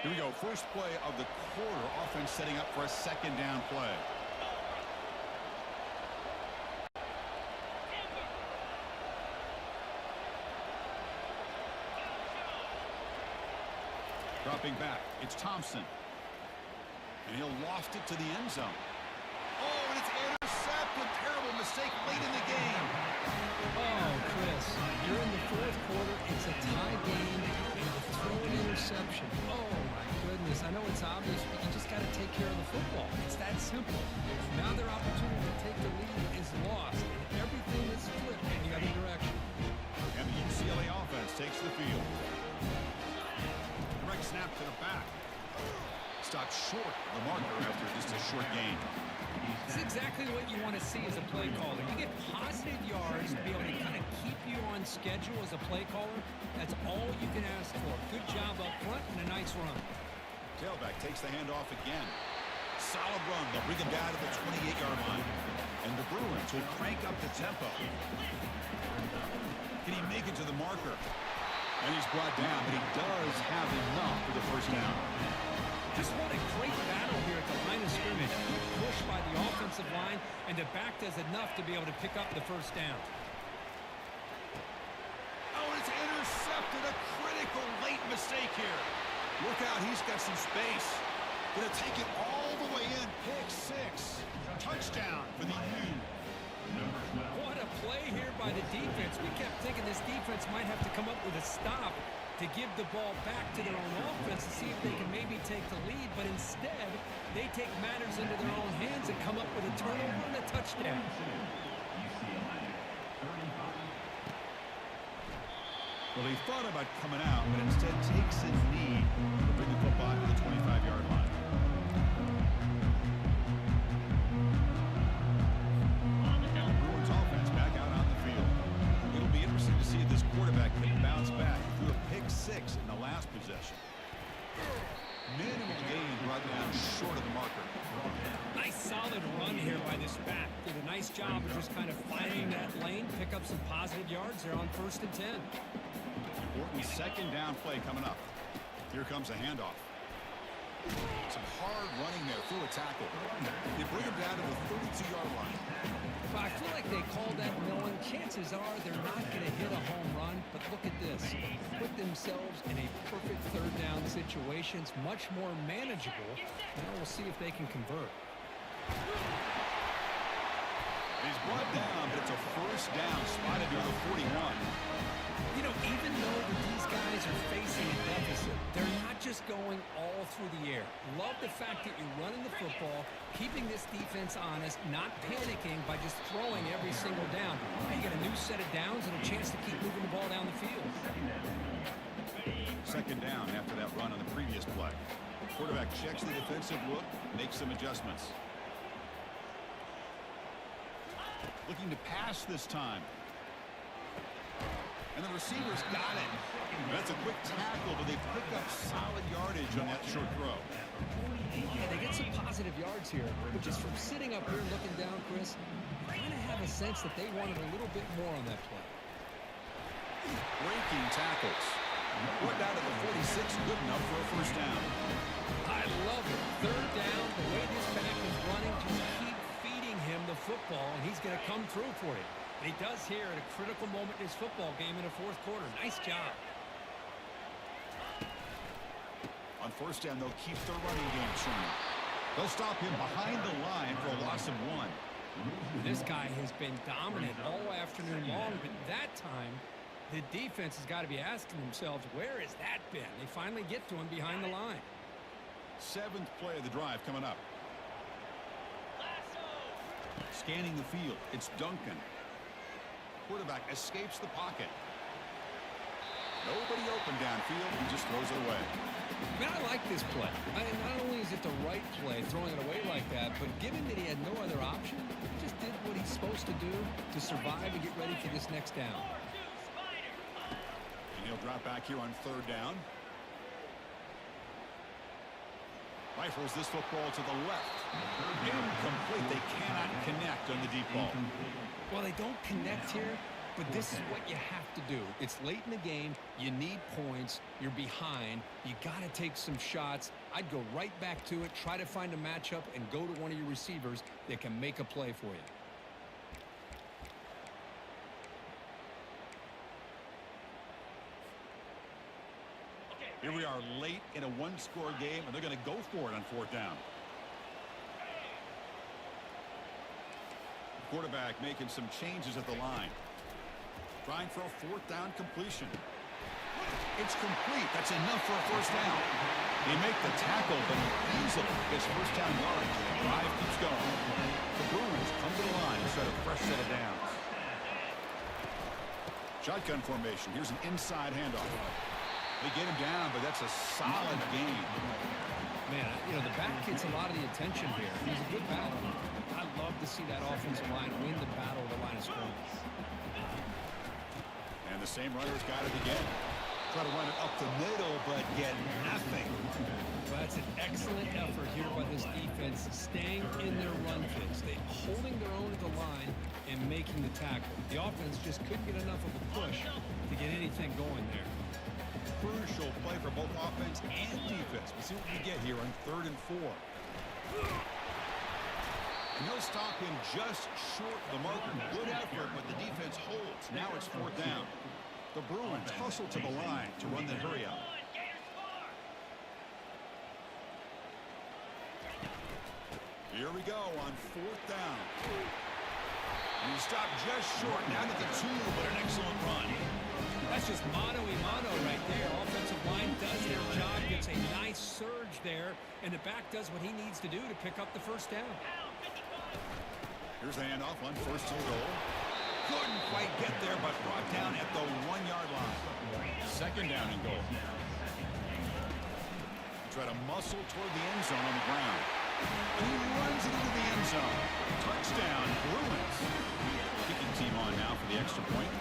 Here we go. First play of the quarter. Offense setting up for a 2nd down play. Dropping back. It's Thompson. And he'll loft it to the end zone. Oh, and it's intercepted. Terrible mistake late in the game. Oh, Chris, you're in the 4th quarter. It's a tie game, and you throw an interception. Oh, my goodness. I know it's obvious, but you just got to take care of the football. It's that simple. Now they're stopped short of the marker after just a short gain. This is exactly what you want to see as a play caller. You get positive yards to be able to kind of keep you on schedule as a play caller. That's all you can ask for. Good job up front and a nice run. Tailback takes the handoff again. Solid run. They'll bring him down to the 28-yard line. And the Bruins will crank up the tempo. Can he make it to the marker? And he's brought down, but he does have enough for the first down. Just what a great battle here at the line of scrimmage. Good push by the offensive line, and the back does enough to be able to pick up the first down. Oh, it's intercepted. A critical late mistake here. Look out, he's got some space. Gonna take it all the way in. Pick six. Touchdown for the U. What a play here by the defense. We kept thinking this defense might have to come up with a stop to give the ball back to their own offense to see if they can maybe take the lead, but instead they take matters into their own hands and come up with a turnover and a touchdown. Well, he thought about coming out, but instead takes a knee to bring the football to the 25-yard line. And the Bruins offense back out on the field. It'll be interesting to see if this quarterback can bounce back through a pick six in the last possession. Minimal gain brought down short of the marker. Nice solid run here by this back. Did a nice job of just kind of finding that lane, pick up some positive yards there on 1st and 10. Important second down play coming up. Here comes a handoff. Some hard running there through a tackle. They bring him down to the 32-yard line. Well, I feel like they called that knowing chances are they're not going to hit a home run, but look at this. Put themselves in a perfect third down situation. It's much more manageable. Now we'll see if they can convert. He's brought down, but it's a first down spotted near the 41. You know, even though that these guys are facing a deficit, they're not just going all through the air. Love the fact that you're running the football, keeping this defense honest, not panicking by just throwing every single down. Now you get a new set of downs and a chance to keep moving the ball down the field. Second down after that run on the previous play. Quarterback checks the defensive look, makes some adjustments. Looking to pass this time. And the receivers got it. That's a quick tackle, but they pick up solid yardage on that short throw. Yeah, they get some positive yards here, but just from sitting up here and looking down, Chris, I kind of have a sense that they wanted a little bit more on that play. Breaking tackles. Put down at the 46, good enough for a first down. I love it. Third down, the way this back is running, just keep feeding him the football, and he's going to come through for you. And he does here at a critical moment in his football game in the fourth quarter. Nice job. On first down, they'll keep their running game churning. They'll stop him behind the line for a loss of 1. This guy has been dominant all afternoon long, but that time, the defense has got to be asking themselves, where has that been? They finally get to him behind the line. 7th play of the drive coming up. Scanning the field, it's Duncan. Quarterback escapes the pocket. Nobody open downfield, he just throws it away. Man, I like this play. Not only is it the right play, throwing it away like that, but given that he had no other option, he just did what he's supposed to do to survive and get ready for this next down. And he'll drop back here on third down. Rifles this football to the left. Incomplete. They cannot connect on the deep ball. Well, they don't connect here, but this is what you have to do. It's late in the game. You need points. You're behind. You got to take some shots. I'd go right back to it, try to find a matchup, and go to one of your receivers that can make a play for you. Here we are late in a one-score game, and they're going to go for it on fourth down. Quarterback making some changes at the line. Trying for a fourth down completion. It's complete. That's enough for a first down. They make the tackle, but easily gets first down yards. The drive keeps going. The Bruins come to the line and set a fresh set of downs. Shotgun formation. Here's an inside handoff. They get him down, but that's a solid gain. Man, the back gets a lot of the attention here. He's a good batter. I love to see that offensive line win the battle of the line of scrimmage. And the same runner's got it again. Try to run it up the middle, but get nothing. Well, that's an excellent effort here by this defense, staying in their run fix. They holding their own at the line and making the tackle. The offense just couldn't get enough of a push to get anything going there. Crucial play for both offense and defense. We'll see what we get here on 3rd and 4. And he'll stop him just short of the marker. Good effort, but the defense holds. Now it's 4th down. The Bruins hustle to the line to run the hurry up. Here we go on 4th down. And he stopped just short, down at the 2, but an excellent run. That's just mano-a-mano right there. Offensive line does their job, gets a nice surge there, and the back does what he needs to do to pick up the 1st down. Here's the handoff on 1st and goal. Couldn't quite get there, but brought down at the 1-yard line. 2nd down and goal. Try to muscle toward the end zone on the ground. And he runs it into the end zone. Touchdown, Bruins. Kicking team on now for the extra point.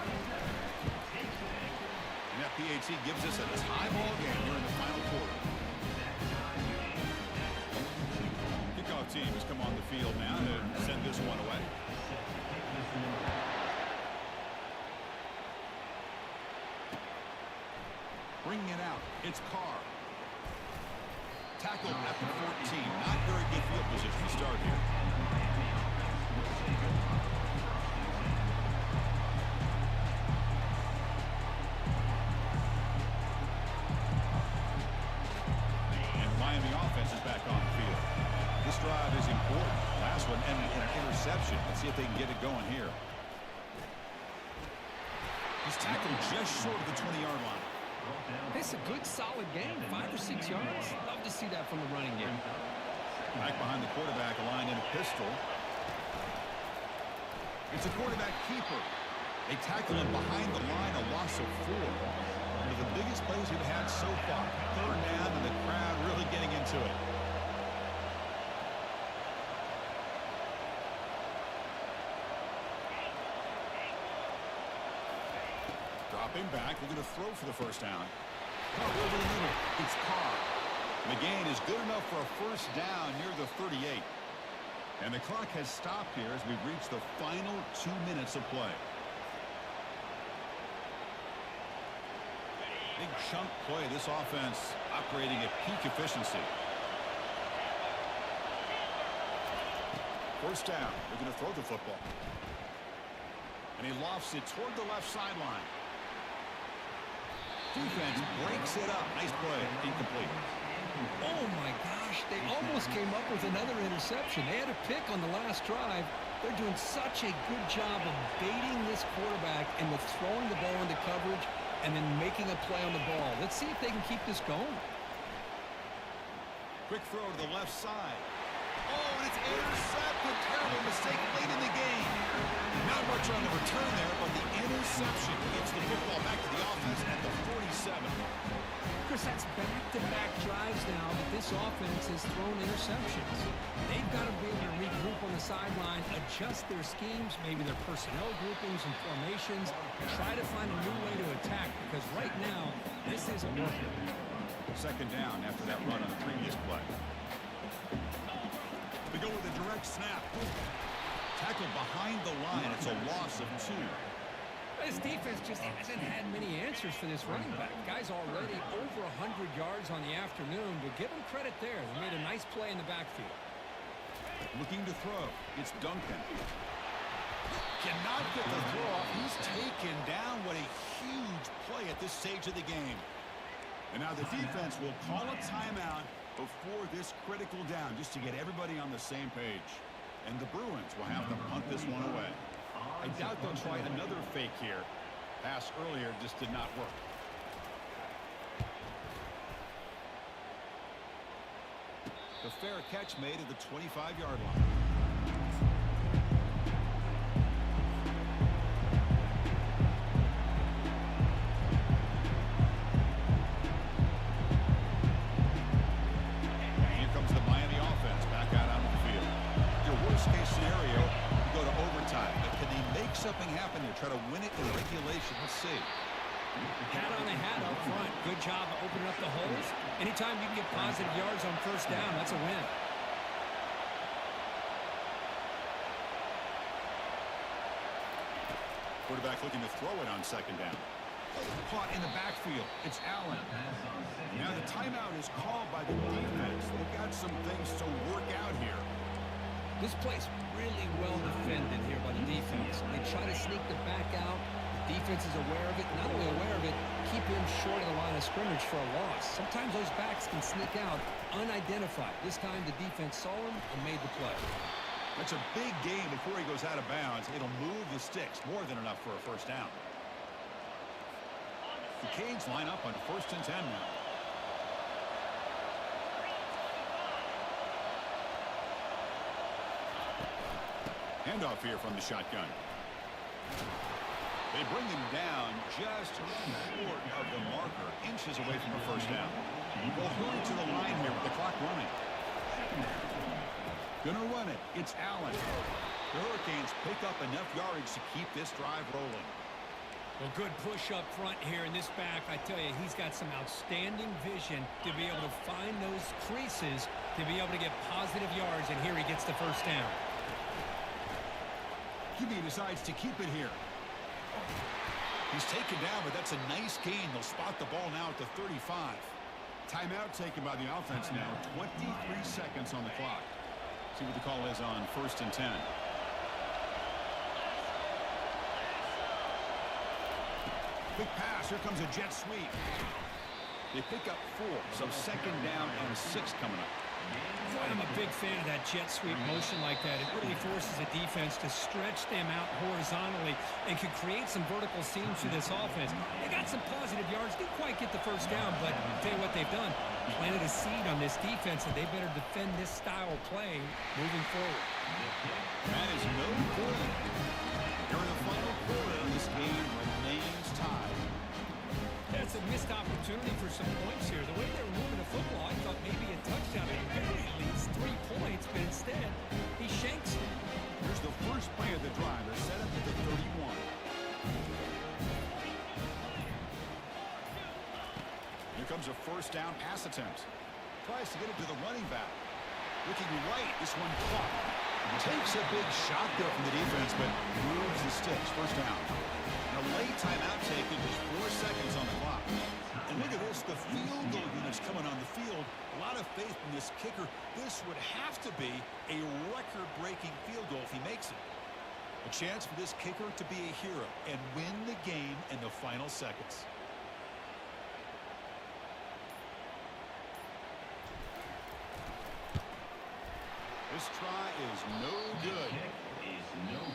And that PAT gives us a tie ball game here in the final quarter. Kickoff team has come on the field now to send this one away. Bringing it out, it's Carr. Tackled at the 14. Not very good field position to start here. And the Miami offense is back on the field. This drive is important. Last one ended in an interception. Let's see if they can get it going here. He's tackled just short of the 20-yard line. It's a good, solid game, 5 or 6 yards. Love to see that from the running game. Back behind the quarterback, aligned in a pistol. It's a quarterback keeper. They tackle him behind the line, a loss of 4. One of the biggest plays we've had so far. 3rd down, and the crowd really getting into it. Dropping back, we're going to throw for the 1st down. Carr over the middle. It's Carr. The gain is good enough for a 1st down near the 38. And the clock has stopped here as we've reached the final 2 minutes of play. Big chunk play. This offense operating at peak efficiency. 1st down. We're going to throw the football. And he lofts it toward the left sideline. Defense breaks it up. Nice play. Incomplete. Oh, my gosh. They almost came up with another interception. They had a pick on the last drive. They're doing such a good job of baiting this quarterback and with throwing the ball into coverage and then making a play on the ball. Let's see if they can keep this going. Quick throw to the left side. Oh, and it's intercepted. Terrible mistake late in the game. Not much on the return there, but the interception gets the football back to the offense at the 47. Chris, that's back-to-back drives now that this offense has thrown interceptions. They've got to be able to regroup on the sideline, adjust their schemes, maybe their personnel groupings and formations, try to find a new way to attack, because right now, this isn't working. 2nd down after that run on the previous play. We go with a direct snap. Tackled behind the line. It's a loss of 2. This defense just hasn't had many answers for this running back. Guy's already over 100 yards on the afternoon, but give him credit there. They made a nice play in the backfield. Looking to throw. It's Duncan. Cannot get the throw off. He's taken down. What a huge play at this stage of the game. And now the defense will call a timeout before this critical down, just to get everybody on the same page. And the Bruins will have to punt this one away. I doubt they'll try another fake here. Pass earlier just did not work. The fair catch made at the 25-yard line. try to win it in regulation. Let's see. Hat on a hat up front. Good job of opening up the holes. Anytime you can get positive yards on first down, that's a win. Quarterback looking to throw it on second down. Caught in the backfield. It's Allen. Now the timeout is called by the defense. They've got some things to work out here. This play's really well defended here by the defense. They try to sneak the back out. The defense is aware of it. Not only aware of it, keep him short of the line of scrimmage for a loss. Sometimes those backs can sneak out unidentified. This time the defense saw him and made the play. That's a big gain before he goes out of bounds. It'll move the sticks. More than enough for a first down. The Canes line up on 1st and 10 now. Handoff here from the shotgun. They bring him down just short of the marker, inches away from a first down. They'll hurry to the line here with the clock running. Gonna run it. It's Allen. The Hurricanes pick up enough yardage to keep this drive rolling. Well, good push up front here in this back. I tell you, he's got some outstanding vision to be able to find those creases, to be able to get positive yards, and here he gets the first down. He decides to keep it here. He's taken down, but that's a nice gain. They'll spot the ball now at the 35. Timeout taken by the offense now. 23 seconds on the clock. See what the call is on 1st and 10. Big pass. Here comes a jet sweep. They pick up 4, so second down and 6 coming up. Boy, I'm a big fan of that jet sweep motion like that. It really forces a defense to stretch them out horizontally and can create some vertical seams through this offense. They got some positive yards. Didn't quite get the first down, but I'll tell you what they've done. Planted a seed on this defense, and they better defend this style of play moving forward. That is no good. During the final quarter, this game remains tied. That's a missed opportunity for some points here. The way they were moving the football, I thought maybe a touchdown, at very least 3 points, but instead, he shanks it. Here's the first play of the drive. They're set up at the 31. Here comes a first down pass attempt. Tries to get it to the running back. Looking right, this one caught. Takes a big shot there from the defense, but moves the sticks. First down. A late timeout taken, just 4 seconds on the clock. And look at this, the field goal units coming on the field. A lot of faith in this kicker. This would have to be a record-breaking field goal if he makes it. A chance for this kicker to be a hero and win the game in the final seconds. This try is no good.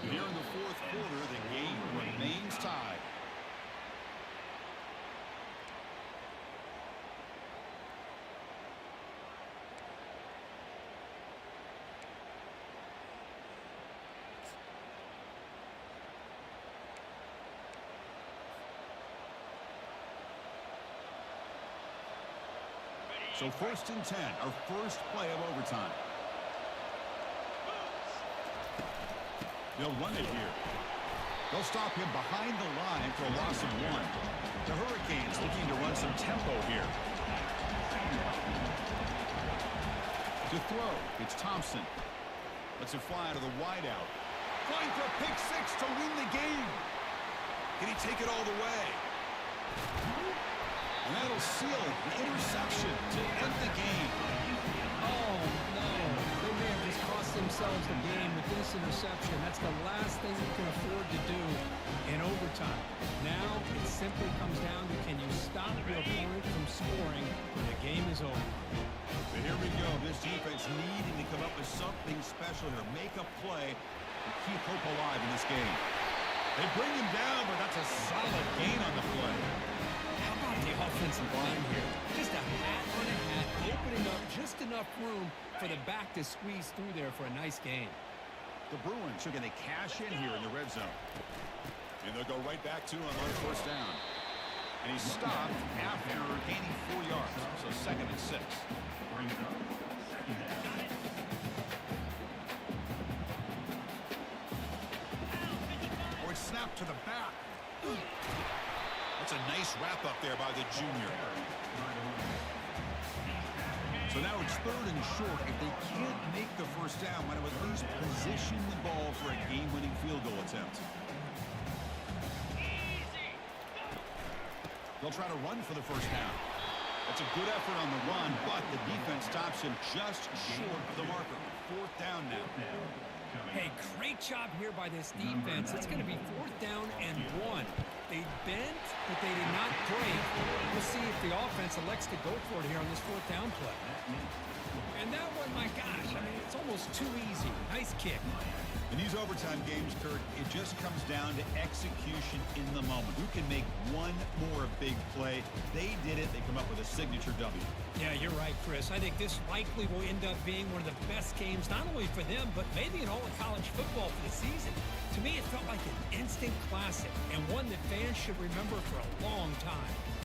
Here in the 4th quarter, the game remains tied. So 1st and 10, our first play of overtime. They'll run it here. They'll stop him behind the line for a loss of 1. The Hurricanes looking to run some tempo here. To throw, it's Thompson. Lets it fly to the wideout. Flying for a pick 6 to win the game. Can he take it all the way? And that'll seal it. The interception to end the game. Oh, no. They may have just cost themselves the game with this interception. That's the last thing you can afford to do in overtime. Now it simply comes down to, can you stop your opponent from scoring when the game is over? But here we go. This defense needing to come up with something special here. Make a play and keep hope alive in this game. They bring him down, but that's a solid gain on the play. How about the offensive line here? Just a hat on a hat, opening up just enough room for the back to squeeze through there for a nice gain. The Bruins are going to cash in here in the red zone. And they'll go right back to him on first down. And he's stopped after gaining 4 yards. So 2nd and 6. Oh, it's snapped to the back. That's a nice wrap up there by the junior. So now it's 3rd and short. If they can't make the first down, why not at least position the ball for a game-winning field goal attempt? They'll try to run for the first down. That's a good effort on the run, but the defense stops him just short of the marker. 4th down now. Hey, great job here by this defense. It's going to be 4th down and 1. They bent, but they did not break. We'll see if the offense elects to go for it here on this 4th down play. And that one, my gosh, I mean, it's almost too easy. Nice kick. In these overtime games, Kurt, it just comes down to execution in the moment. Who can make one more big play? They did it. They come up with a signature W. Yeah, you're right, Chris. I think this likely will end up being one of the best games, not only for them, but maybe in all of college football for the season. To me, it felt like an instant classic and one that fans should remember for a long time.